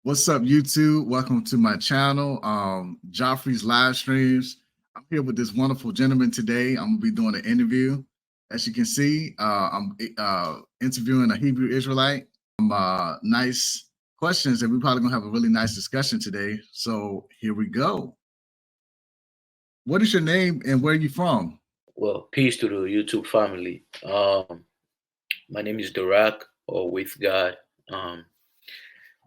What's up, YouTube? Welcome to my channel, Jaffre's live streams. I'm here with this wonderful gentleman today. I'm gonna be doing an interview. As you can see, I'm interviewing a Hebrew Israelite. Nice questions, and we're probably gonna have a really nice discussion today. So here we go. What is your name and where are you from? Well, peace to the YouTube family. My name is Dorak or WithGod.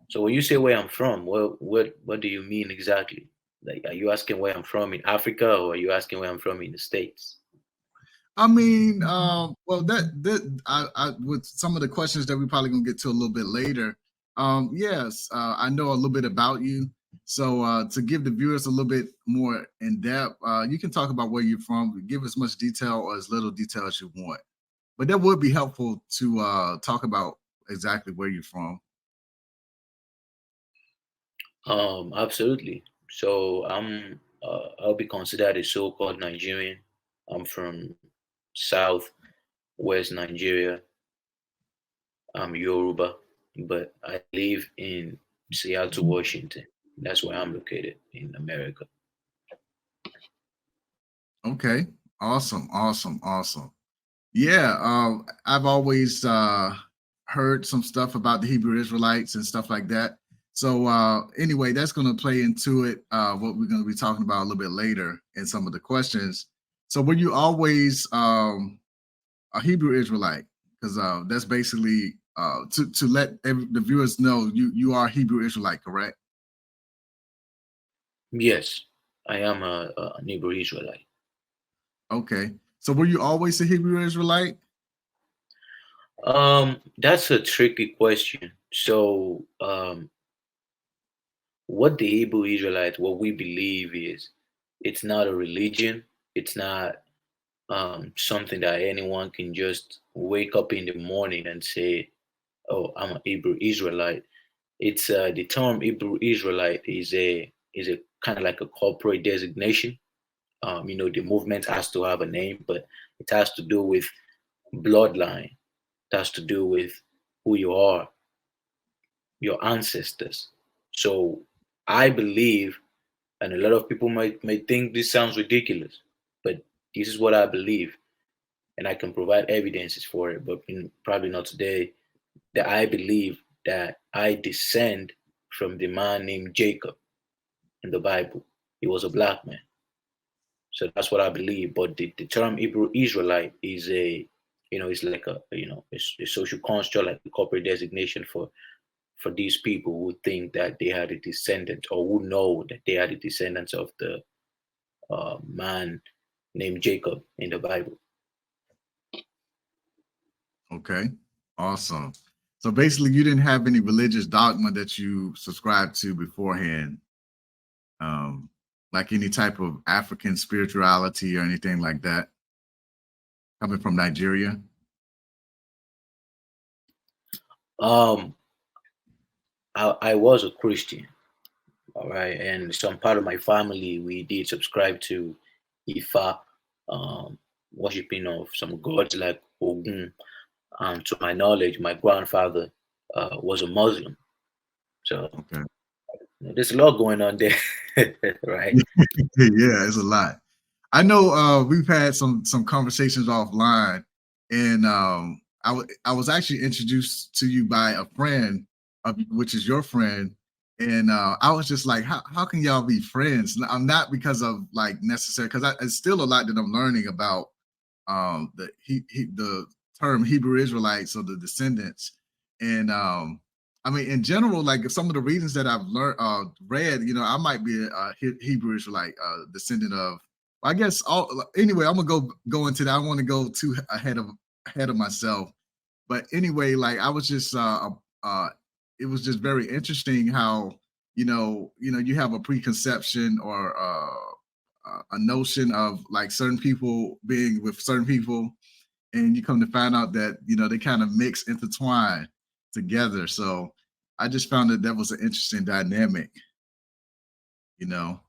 So when you say where I'm from, what do you mean exactly? Like, are you asking where I'm from in Africa, or are you asking where I'm from in the States? I mean, well, I with some of the questions that we're probably gonna get to a little bit later. Yes, I know a little bit about you. So to give the viewers a little bit more in depth, you can talk about where you're from. Give as much detail or as little detail as you want. But that would be helpful to talk about exactly where you're from. Absolutely. So I'll be considered a so-called Nigerian. I'm from South West Nigeria. I'm Yoruba, but I live in Seattle, Washington. That's where I'm located in America. Okay, awesome. Yeah, I've always heard some stuff about the Hebrew Israelites and stuff like that. So anyway, that's going to play into it. What we're going to be talking about a little bit later in some of the questions. So were you always a Hebrew Israelite? Because that's basically to let the viewers know you are Hebrew Israelite, correct? Yes, I am an Hebrew Israelite. Okay. So were you always a Hebrew Israelite? That's a tricky question. So, what the Hebrew Israelites, what we believe is, it's not a religion. It's not something that anyone can just wake up in the morning and say, "Oh, I'm a Hebrew Israelite." It's the term Hebrew Israelite is a kind of like a corporate designation. The movement has to have a name, but it has to do with bloodline. It has to do with who you are, your ancestors. So I believe, and a lot of people may think this sounds ridiculous, but this is what I believe, and I can provide evidences for it, but probably not today. That I believe that I descend from the man named Jacob in the Bible. He was a black man. So that's what I believe. But the term Hebrew Israelite is it's like a social construct, like a corporate designation for these people who think that they are the descendants, or who know that they are the descendants of the man named Jacob in the Bible. Okay, awesome. So basically, you didn't have any religious dogma that you subscribed to beforehand, like any type of African spirituality or anything like that, coming from Nigeria. I was a Christian, all right, and some part of my family, we did subscribe to Ifa, worshiping of some gods like Ogun. To my knowledge, my grandfather was a Muslim. So Okay. there's a lot going on there, right? Yeah, it's a lot. I know we've had some conversations offline, and I was actually introduced to you by a friend, which is your friend, and I was just like, how can y'all be friends? I'm not because of like necessary, because it's still a lot that I'm learning about the term Hebrew Israelites or the descendants, and I mean, in general, like some of the reasons that I've learned, read, I might be a Hebrew Israelite, descendant of. I guess anyway, I'm gonna go into that. I want to go too ahead of myself, but anyway, like I was just it was just very interesting how you have a preconception or a notion of like certain people being with certain people, and you come to find out that they kind of mix, intertwine together. So I just found that was an interesting dynamic, you know.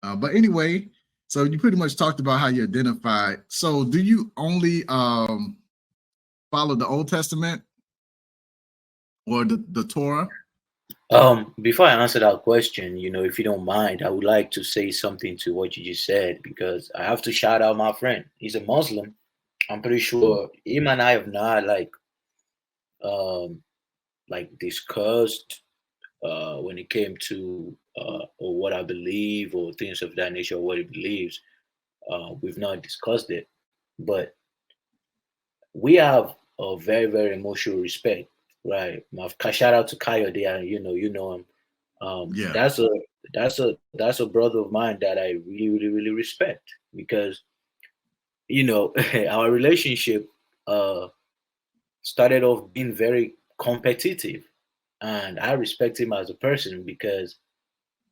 But anyway, so you pretty much talked about how you identify. So do you only follow the Old Testament or the Torah? Before I answer that question, if you don't mind, I would like to say something to what you just said because I have to shout out my friend. He's a Muslim. I'm pretty Mm. sure him and I have not um discussed when it came to or what I believe or things of that nature or what he believes. We've not discussed it, but we have a very very mutual respect, right? My shout out to Kayo there, you know him. Yeah. That's a brother of mine that I really really really respect because our relationship uh started off being very competitive, and I respect him as a person because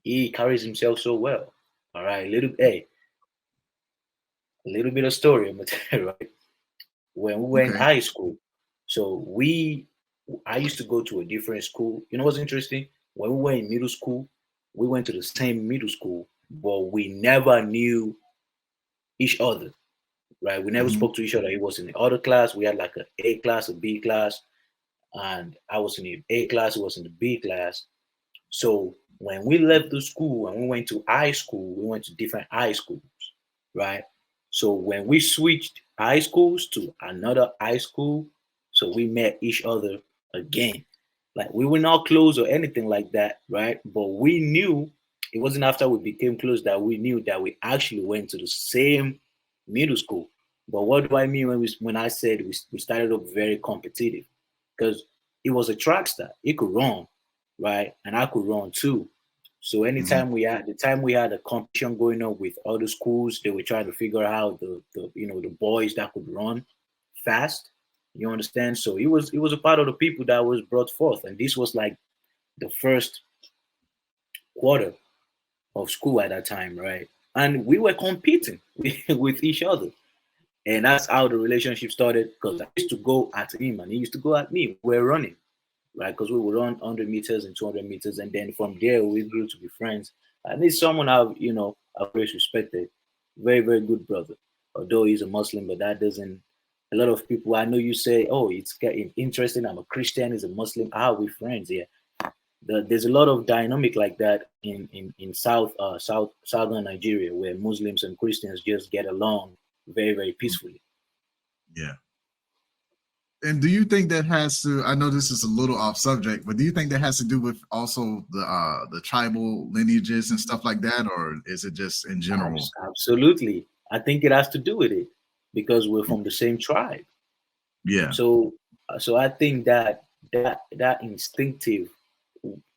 he carries himself so well. All right, a little bit of story I'm gonna tell you, right? When we were in Okay. high school, so I used to go to a different school. You know what's interesting? When we were in middle school, we went to the same middle school, but we never knew each other, right? We never Hmm. spoke to each other. He was in the other class. We had like a A class, a B class, and I was in the A class. He was in the B class. So when we left the school and we went to high school, we went to different high schools, right? So when we switched high schools to another high school, so we met each other again. Like we were not close or anything like that, right? But we knew it wasn't after we became close that we knew that we actually went to the same middle school. But what do I mean when I said we started up very competitive? Because it was a track star. He could run, right? And I could run too. So Hmm. anytime we had a competition going on with other schools, they were trying to figure out the boys that could run fast. You understand? So it was a part of the people that was brought forth, and this was like the first quarter of school at that time, right? And we were competing with each other, and that's how the relationship started. Because I used to go at him, and he used to go at me. We were running, right? Because we would run 100 meters and 200 meters, and then from there we grew to be friends. And he's someone I've always respected. Very very good brother. Although he's a Muslim, but that doesn't. A lot of people I know you say, oh, it's getting interesting. I'm a Christian. He's a Muslim. How are we friends? Yeah, there's a lot of dynamic like that in southern Nigeria where Muslims and Christians just get along very very peacefully. Yeah. And do you think that has to? I know this is a little off subject, but do you think that has to do with also the tribal lineages and stuff like that, or is it just in general? Absolutely, I think it has to do with it because we're from the same tribe. Yeah. So I think that instinctive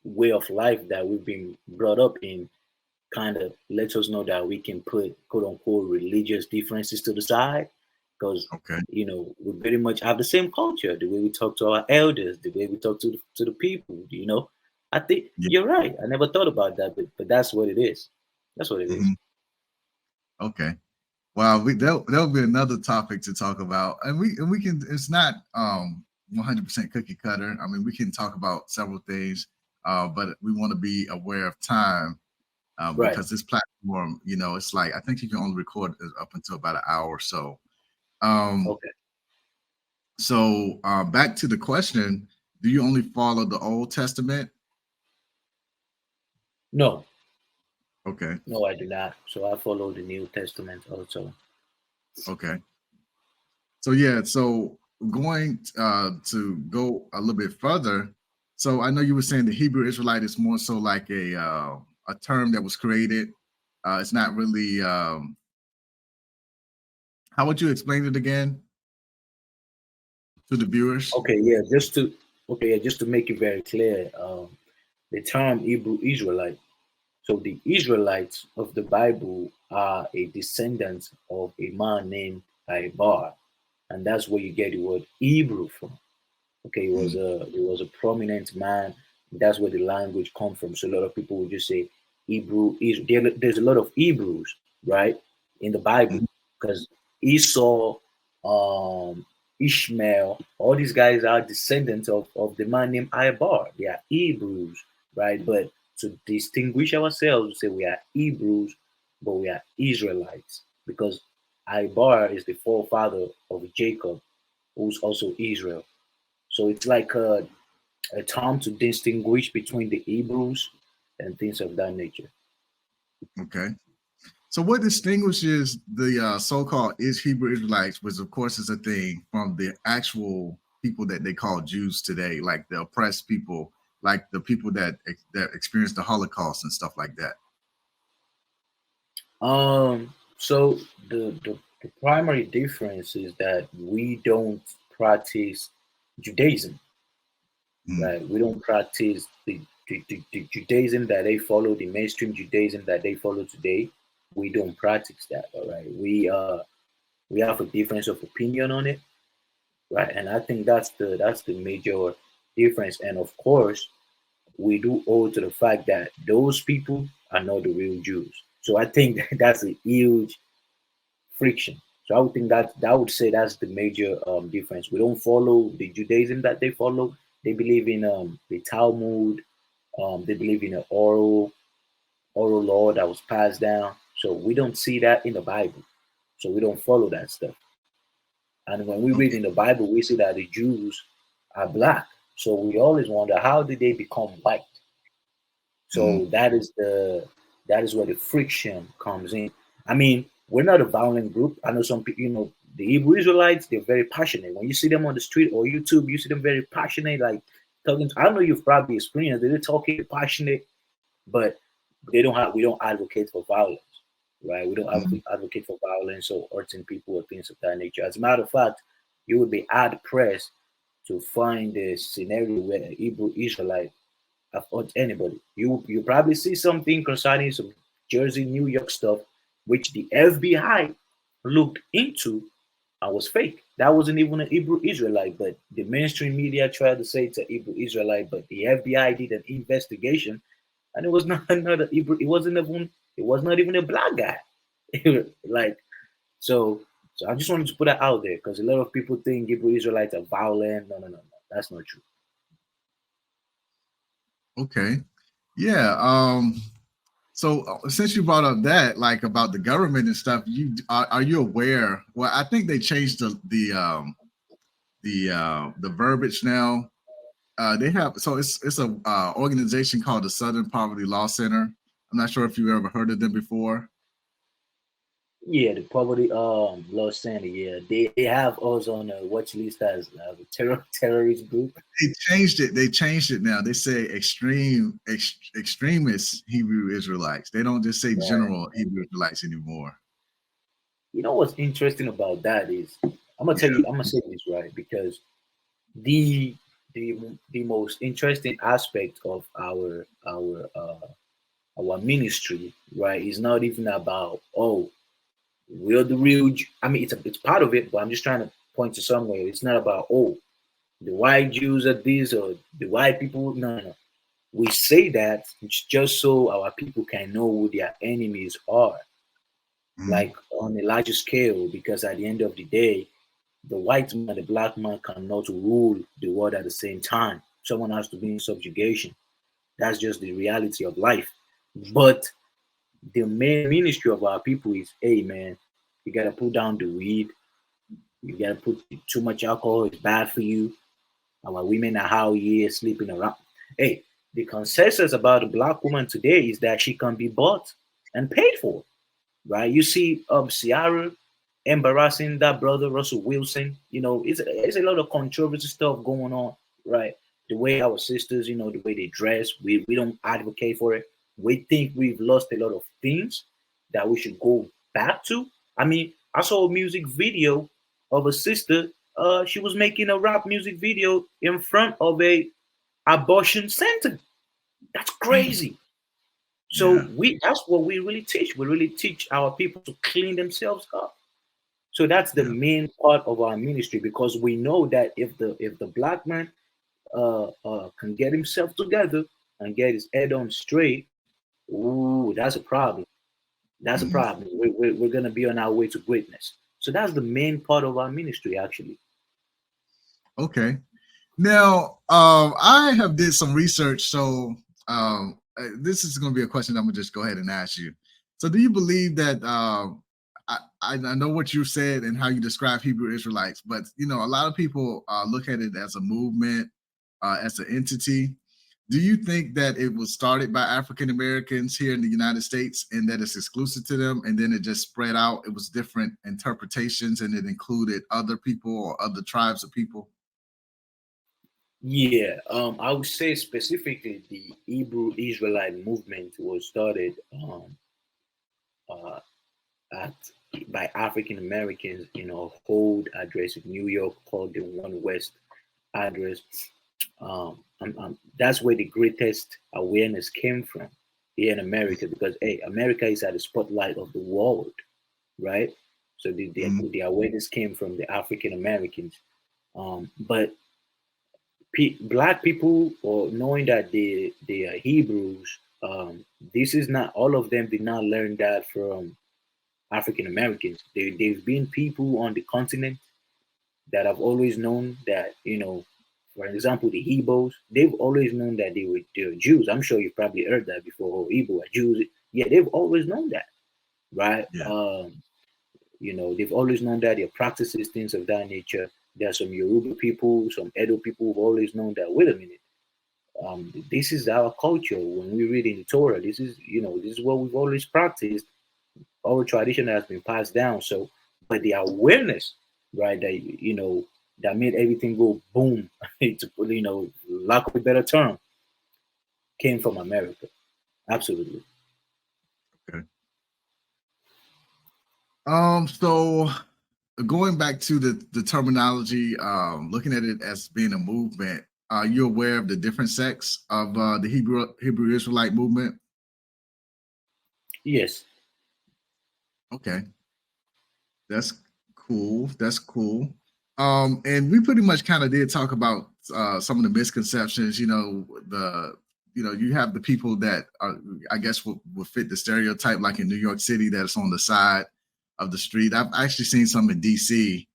way of life that we've been brought up in kind of lets us know that we can put quote unquote religious differences to the side because Okay. we pretty much have the same culture, the way we talk to our elders, the way we talk to the people. I think Yeah. you're right. I never thought about that, but that's what it is. That's what it is. Hmm. Okay. Wow. There'll be another topic to talk about, and we can. It's not 100% cookie cutter. I mean, we can talk about several things, but we want to be aware of time Right. because this platform, it's like I think you can only record up until about an hour or so. Okay. Back to the question: do you only follow the Old Testament? No, Okay, no, I do not. So I follow the New Testament also. okay. So yeah, so going to go a little bit further. So I know you were saying the Hebrew Israelite is more so like a term that was created. It's not really. How would you explain it again to the viewers? Okay, yeah, just to make it very clear, the term Hebrew Israelite. So the Israelites of the Bible are a descendant of a man named Ibar, and that's where you get the word Hebrew from. Okay, Mhm. he was a prominent man. That's where the language come from. So a lot of people would just say Hebrew. There's a lot of Hebrews, right, in the Bible Mhm. because Esau, um, Ishmael, all these guys are descendants of the man named Ibar. They are Hebrews, right? But to distinguish ourselves, we say we are Hebrews, but we are Israelites because Ibar is the forefather of Jacob, who's also Israel. So it's like a term to distinguish between the Hebrews and things of that nature. Okay. So what distinguishes the so-called Hebrew Israelites, which of course is a thing, from the actual people that they call Jews today, like the oppressed people, like the people that experienced the Holocaust and stuff like that? So the primary difference is that we don't practice Judaism, Mm. right? We don't practice the Judaism that they follow, the mainstream Judaism that they follow today. We don't practice that, all right? We have a difference of opinion on it, right? And I think that's the major difference. And of course, we do owe to the fact that those people are not the real Jews. So I think that's a huge friction. So I would think that I would say that's the major difference. We don't follow the Judaism that they follow. They believe in the Talmud. They believe in an oral law that was passed down. So we don't see that in the Bible. So we don't follow that stuff. And when we read Okay. in the Bible, we see that the Jews are black. So we always wonder, how did they become white? Mm. So that is where the friction comes in. I mean, we're not a violent group. I know some people, the Hebrew Israelites, they're very passionate. When you see them on the street or YouTube, you see them very passionate, like talking. I know you've probably experienced they're talking passionate, but we don't advocate for violence, right? We don't Mm. advocate for violence or hurting people or things of that nature. As a matter of fact, you would be hard pressed to find a scenario where a Hebrew Israelite of anybody. You probably see something concerning some Jersey, New York stuff, which the FBI looked into and was fake. That wasn't even an Hebrew Israelite, but the mainstream media tried to say it's a Hebrew Israelite, but the FBI did an investigation and it was not another Hebrew. It was not even a black guy. like so. So I just wanted to put that out there because a lot of people think Hebrew Israelites are violent. No, no, no, no. That's not true. Okay. Yeah. So since you brought up that, like about the government and stuff, are you aware? Well, I think they changed the verbiage now. They have, so it's a organization called the Southern Poverty Law Center. I'm not sure if you ever heard of them before. Yeah, the poverty law center. Yeah, they have us on a watch list as a terrorist group. They changed it. They changed it now. They say extremist Hebrew Israelites. They don't just say Right. general Hebrew Israelites anymore. You know what's interesting about that is I'm gonna say this right because the the most interesting aspect of our ministry, right, is not even about, oh, we're the real I mean it's part of it, but I'm just trying to point to somewhere. It's not about, oh, the white Jews are this or the white people. No, no, no. We say that just so our people can know who their enemies are, Mhm. like on a larger scale, because at the end of the day, the white man and the black man cannot rule the world at the same time. Someone has to be in subjugation. That's just the reality of life. But the main ministry of our people is, hey man, you gotta put down the weed, you gotta put too much alcohol, it's bad for you. Our women are out here sleeping around. Hey, the consensus about the black woman today is that she can be bought and paid for, right? You see, Ciara embarrassing that brother Russell Wilson. It's a lot of controversy stuff going on, right? The way our sisters, the way they dress, we don't advocate for it. We think we've lost a lot of things that we should go back to. I mean, I saw a music video of a sister. She was making a rap music video in front of a abortion center. That's Mhm. crazy. So Yeah. that's what we really teach. We really teach our people to clean themselves up. So that's the Yeah. main part of our ministry because we know that if the black man can get himself together and get his head on straight, ooh, that's a problem. That's a Mhm. problem. We're gonna be on our way to greatness. So that's the main part of our ministry, actually. Okay. Now, I have did some research, so this is going to be a question I'm gonna just go ahead and ask you. So, do you believe that? I know what you said and how you describe Hebrew Israelites, but a lot of people look at it as a movement. as an entity. Do you think that it was started by African Americans here in the United States and that it's exclusive to them, and then it just spread out? It was different interpretations, and it included other people or other tribes of people. Yeah, I would say specifically the Hebrew Israelite movement was started uh, at by African Americans in a hold address in New York called the One West address. That's where the greatest awareness came from here in America, because hey, America is at the spotlight of the world, right? So Mhm. the awareness came from the African Americans. But black people, or knowing that they are Hebrews, this is not all of them did not learn that from African Americans. They've been people on the continent that have always known that, for example, the Hebrews, they've always known that they're Jews. I'm sure you've probably heard that before. Oh, Hebrew are Jews. Yeah, they've always known that, right? Yeah. They've always known that their practices, things of that nature. There are some Yoruba people, some Edo people who've always known that. Wait a minute, this is our culture. When we read in the Torah, this is what we've always practiced. Our tradition has been passed down. So, but the awareness, right, that made everything go boom, to put, lack of a better term, came from America. Absolutely. Okay. So going back to the terminology, looking at it as being a movement, are you aware of the different sects of the Hebrew Israelite movement? Yes. Okay, that's cool. That's cool. And we pretty much kind of did talk about some of the misconceptions. You have the people that are, I guess, will fit the stereotype, like in New York City, that's on the side of the street. I've actually seen some in DC.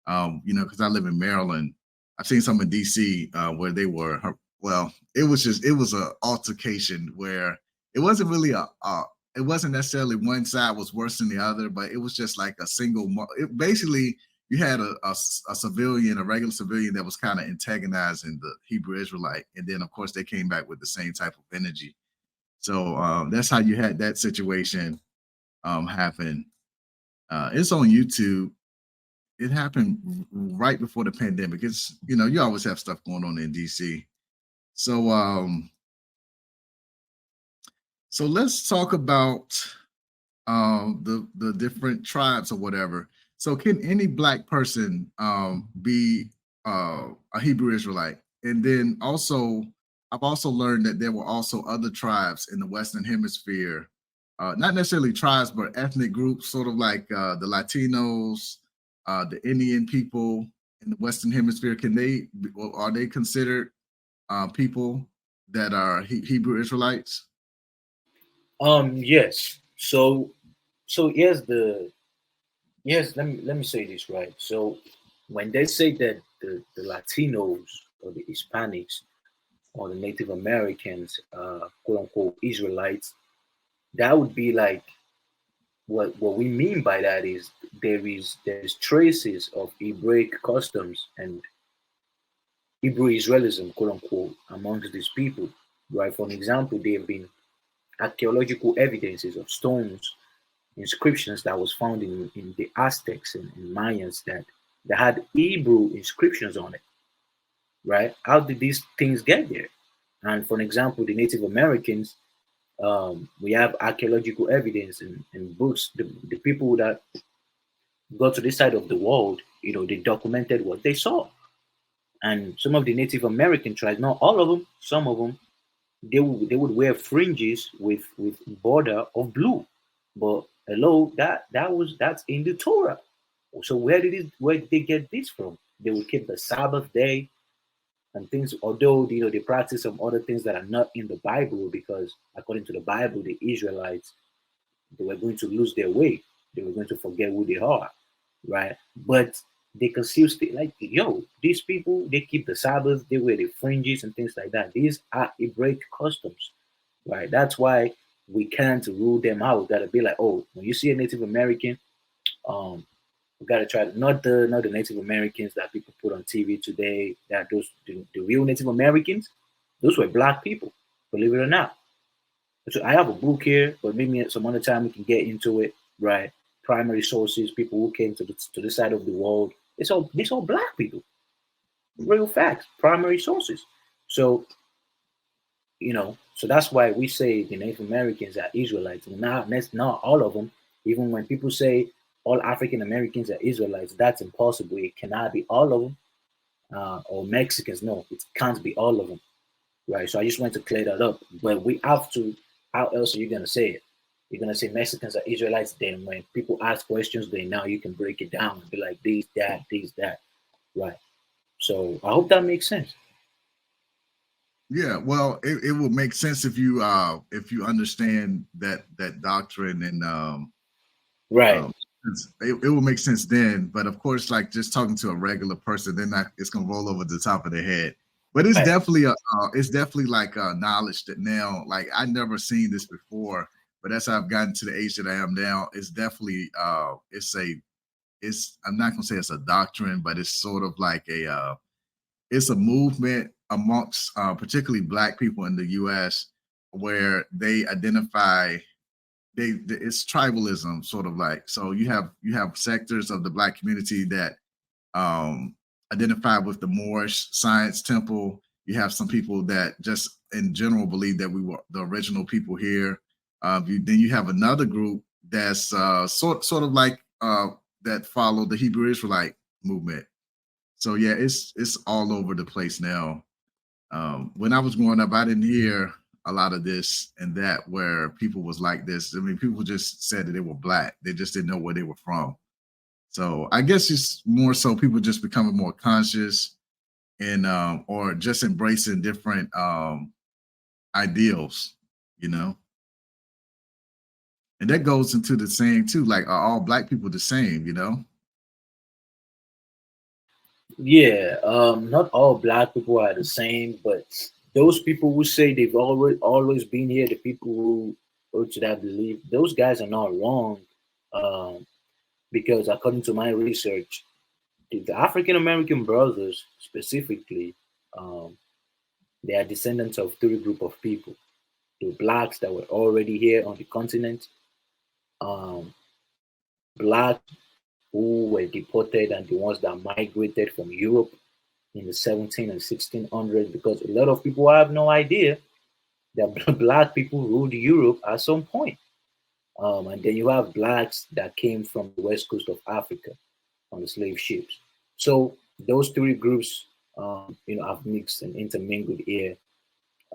Because I live in Maryland. I've seen some in DC where they were. Well, it was a altercation where it wasn't really it wasn't necessarily one side was worse than the other, but it was just like a single. Basically, you had a civilian, a regular civilian that was kind of antagonizing the Hebrew Israelite, and then of course they came back with the same type of energy. So that's how you had that situation happen. It's on YouTube. It happened right before the pandemic. It's you always have stuff going on in DC. So so let's talk about the different tribes or whatever. So can any black person be a Hebrew Israelite? And then also, I've also learned that there were also other tribes in the Western Hemisphere, not necessarily tribes, but ethnic groups, sort of like the Latinos, the Indian people in the Western Hemisphere. Are they considered people that are Hebrew Israelites? Yes. So let me say this right. So when they say that the Latinos or the Hispanics or the Native Americans, quote unquote Israelites, that would be like, what we mean by that is there's traces of Hebraic customs and Hebrew Israelism, quote unquote, amongst these people. Right. For an example, there have been archaeological evidences of stones, inscriptions that was found in the Aztecs and Mayans that had Hebrew inscriptions on it. Right. How did these things get there? And for an example, the Native Americans, we have archaeological evidence in books. The people that got to this side of the world, they documented what they saw. And some of the Native American tribes, not all of them, some of them, they would wear fringes with border of blue. But hello, that's in the Torah. So where did they get this from? They would keep the Sabbath day and things, although they practice some other things that are not in the Bible, because according to the Bible, the Israelites, they were going to lose their way. They were going to forget who they are, right? But they can still stay like, yo, these people, they keep the Sabbath, they wear the fringes and things like that. These are Hebraic customs, right? That's why we can't rule them out. We gotta be like, oh, when you see a Native American, um, We got to try to, not the Native Americans that people put on TV today. That those the real Native Americans, those were black people, believe it or not. So I have a book here, but maybe some other time we can get into it, right? Primary sources, people who came to the side of the world. It's all black people, real facts, primary sources. So so that's why we say the Native Americans are Israelites. And that's not all of them. Even when people say all African Americans are Israelites, that's impossible. It cannot be all of them. Or Mexicans, no, it can't be all of them, right? So I just want to clear that up. But we have to. How else are you gonna say it? You're gonna say Mexicans are Israelites. Then when people ask questions, then now you can break it down and be like this, that, right? So I hope that makes sense. Yeah, well, it will make sense if you understand that doctrine and Right. it will make sense then. But of course, like just talking to a regular person, then it's gonna roll over the top of their head. But it's Right. definitely it's definitely like knowledge that now, like I never seen this before. But as I've gotten to the age that I am now, it's definitely it's I'm not gonna say it's a doctrine, but it's sort of like it's a movement amongst particularly black people in the U.S. where they identify it's tribalism, sort of like. So you have sectors of the black community that um, identify with the Moorish Science Temple. You have some people that just in general believe that we were the original people here. Then you have another group that's sort of like that follow the Hebrew Israelite movement. So yeah, it's all over the place now. When I was growing up, I didn't hear a lot of this and that where people was like this. I mean, people just said that they were black. They just didn't know where they were from. So I guess it's more so people just becoming more conscious and or just embracing different ideals, you know. And that goes into the same too. Like, are all black people the same? You know? Yeah, not all black people are the same, but those people who say they've always been here, the people who hold to that belief, those guys are not wrong. Um, because according to my research, the African American brothers specifically, um, they are descendants of three group of people: the blacks that were already here on the continent, um, blacks who were deported, and the ones that migrated from Europe in the 17 and 1600s, because a lot of people have no idea that black people ruled Europe at some point. And then you have blacks that came from the west coast of Africa on the slave ships. So those three groups, have mixed and intermingled here.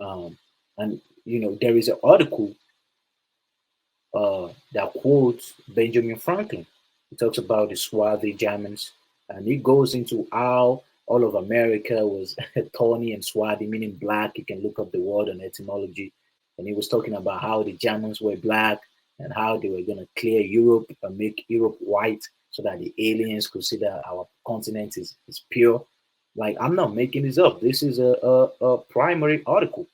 Um, and there is an article that quotes Benjamin Franklin. He talks about the swarthy Germans, and he goes into how all of America was tawny and swarthy, meaning black. You can look up the word on etymology, and he was talking about how the Germans were black and how they were going to clear Europe and make Europe white so that the aliens could see that our continent is pure. Like, I'm not making this up. This is a primary article.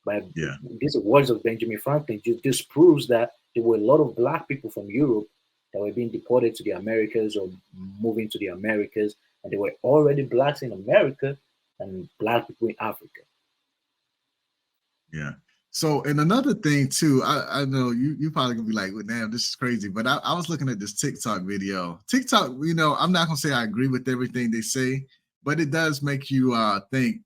By Yeah. these words of Benjamin Franklin, just proves that there were a lot of black people from Europe that were being deported to the Americas or moving to the Americas, and there were already blacks in America and black people in Africa. Yeah. So, and another thing too, I know you probably gonna be like, well, damn, this is crazy. But I was looking at this TikTok video. TikTok, I'm not gonna say I agree with everything they say, but it does make you think.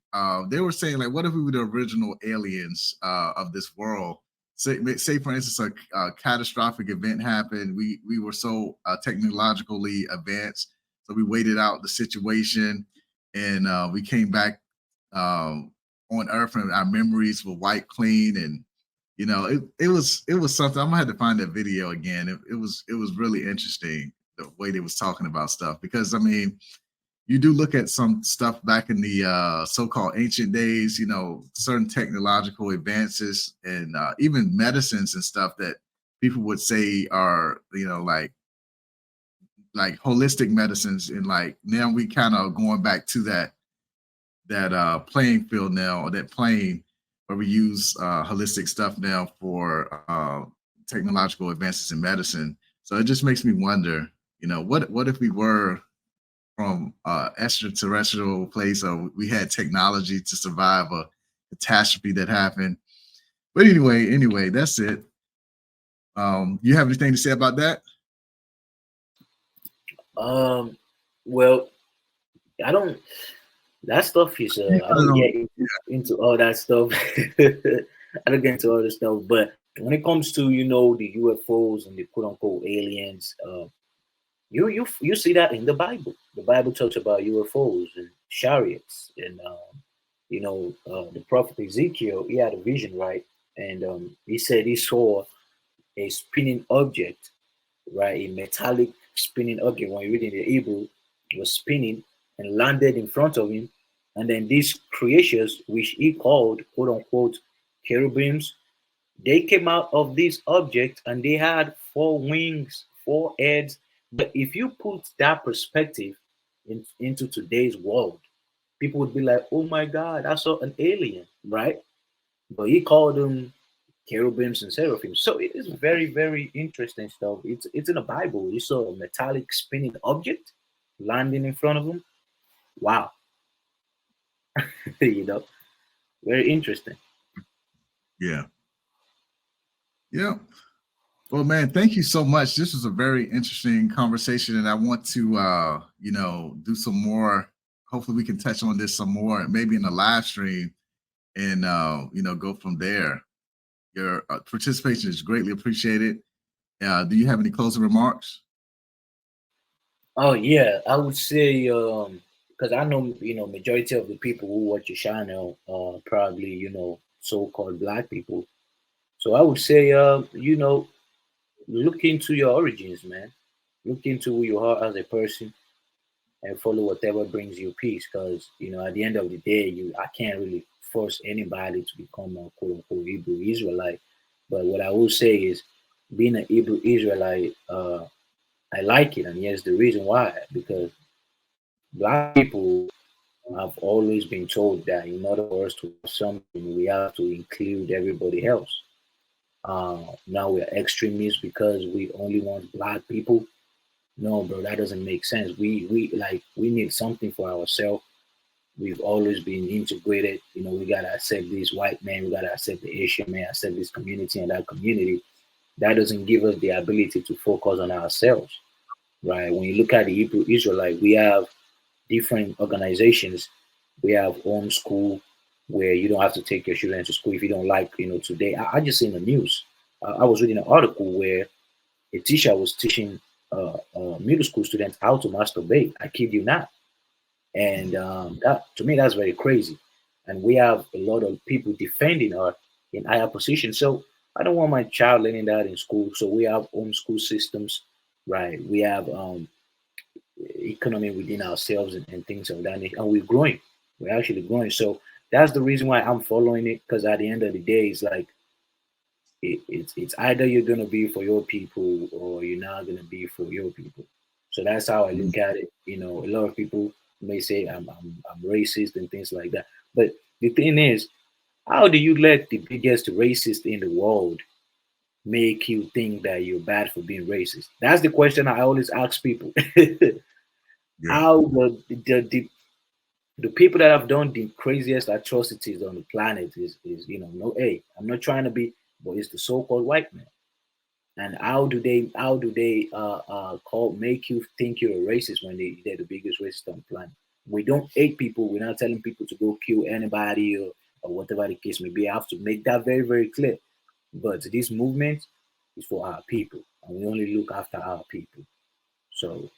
They were saying like, what if we were the original aliens of this world? Say for instance, a catastrophic event happened. We were so technologically advanced, so we waited out the situation, and we came back. On Earth, and our memories were wiped clean, and it was something. I'm gonna have to find that video again. It was really interesting the way they was talking about stuff, because I mean, you do look at some stuff back in the so-called ancient days, certain technological advances and even medicines and stuff that people would say are like holistic medicines, and like now we kind of going back to that playing field now, or that plane where we use holistic stuff now for technological advances in medicine. So it just makes me wonder. You know, what if we were from extraterrestrial place, or we had technology to survive a catastrophe that happened? But anyway, that's it. You have anything to say about that? Well, I don't. That stuff is. You I probably don't don't. get into all that stuff. I don't get into all the stuff. But when it comes to the UFOs and the quote unquote aliens, you see that in the Bible. The Bible talks about UFOs and chariots, and the prophet Ezekiel, he had a vision, right? And he said he saw a spinning object, right? A metallic spinning object. When you read in the Hebrew, was spinning and landed in front of him. And then these creatures, which he called quote unquote cherubims, they came out of this object and they had four wings, four heads. But if you put that perspective into today's world, people would be like, oh my God, I saw an alien, right? But he called them cherubims and seraphim. So it is very, very interesting stuff. It's in the Bible. You saw a metallic spinning object landing in front of him. Wow. you know, very interesting. Yeah. Yeah. Well, man, thank you so much. This was a very interesting conversation, and I want to, do some more. Hopefully, we can touch on this some more, maybe in a live stream, and go from there. Your participation is greatly appreciated. Do you have any closing remarks? Oh yeah, I would say because I know majority of the people who watch your channel are probably so-called black people. So I would say look into your origins, man. Look into who you are as a person and follow whatever brings you peace. Because at the end of the day, I can't really force anybody to become a quote unquote Hebrew Israelite. But what I will say is, being an Hebrew Israelite, I like it, and here's the reason why. Because black people have always been told that in order for us to have something, we have to include everybody else. Now we're extremists because we only want black people. No, bro, that doesn't make sense. We need something for ourselves. We've always been integrated. We gotta accept this white man, we gotta accept the Asian man, accept this community and that community. That doesn't give us the ability to focus on ourselves, right? When you look at the Hebrew Israelite, we have different organizations. We have homeschool, where you don't have to take your children to school if you don't like. Today I just seen the news. I was reading an article where a teacher was teaching middle school students how to masturbate. I kid you not. And that, to me, that's very crazy. And we have a lot of people defending her in higher positions. So I don't want my child learning that in school. So we have homeschool systems, right? We have economy within ourselves and things of that nature. And we're growing. We're actually growing. So that's the reason why I'm following it. Because at the end of the day, it's like it's either you're gonna be for your people or you're not gonna be for your people. So that's how I Mhm. look at it. A lot of people may say I'm racist and things like that. But the thing is, how do you let the biggest racist in the world make you think that you're bad for being racist? That's the question I always ask people. Yeah. How the people that have done the craziest atrocities on the planet is no, hey, I'm not trying to be, but it's the so-called white man. And how do they call make you think you're a racist when they're the biggest racist on the planet? We don't hate people. We're not telling people to go kill anybody or whatever the case may be. I have to make that very, very clear. But this movement is for our people, and we only look after our people. So,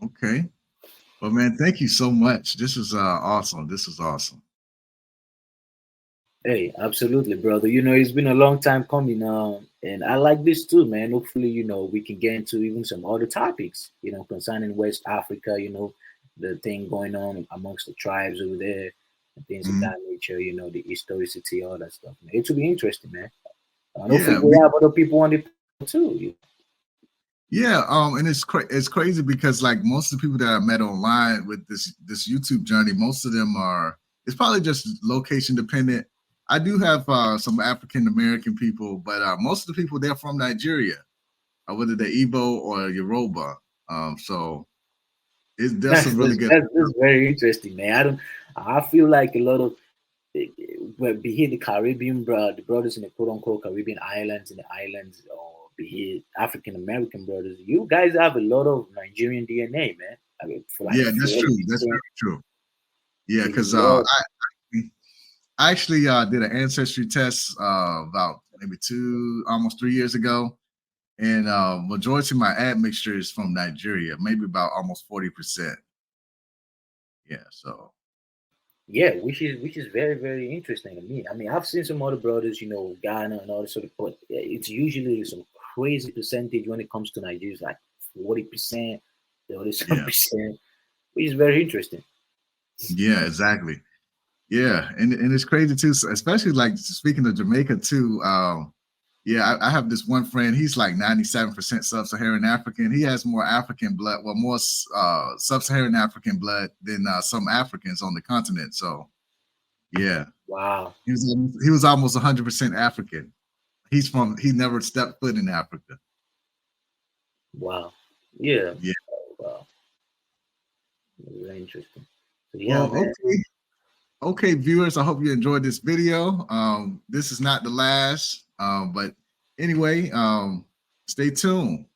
Okay. Well, man, thank you so much. This is awesome. This is awesome. hey, absolutely, brother. It's been a long time coming, and I like this too, man. Hopefully, we can get into even some other topics, concerning West Africa. The thing going on amongst the tribes over there, and things of Mhm. that nature. The historicity, all that stuff. Man. It will be interesting, man. And hopefully, Yeah, we have other people on the panel too. yeah. And it's crazy because like most of the people that I met online with this YouTube journey, most of them are. It's probably just location dependent. I do have some African American people, but most of the people they're from Nigeria. whether they're Igbo or Yoruba. So there's some really good. That's very interesting, man. I feel like a lot of well, be it the Caribbean, the brothers in the quote unquote Caribbean islands, or be it African American brothers, you guys have a lot of Nigerian DNA, man. I mean, for like Yeah, that's 40%. true. That's very true. Yeah, A because lot. I actually did an ancestry test about maybe almost 3 years ago, and majority of my admixture is from Nigeria, maybe about almost 40%. Yeah, so Yeah, which is very very interesting to me. I mean, I've seen some other brothers, Ghana and all this sort of, but it's usually some crazy percentage when it comes to Nigeria, it's like 40%, the other some yeah, percent, which is very interesting. yeah, exactly. Yeah, and it's crazy too, especially like speaking of Jamaica too. Yeah, I have this one friend. He's like 97% sub-Saharan African. He has more African blood, well, more sub-Saharan African blood than some Africans on the continent. So, yeah, Wow. he was almost 100% African. He never stepped foot in Africa. Wow. Yeah. Yeah. Wow. Very interesting. So yeah, Well, man. okay, viewers. I hope you enjoyed this video. This is not the last, but anyway, stay tuned.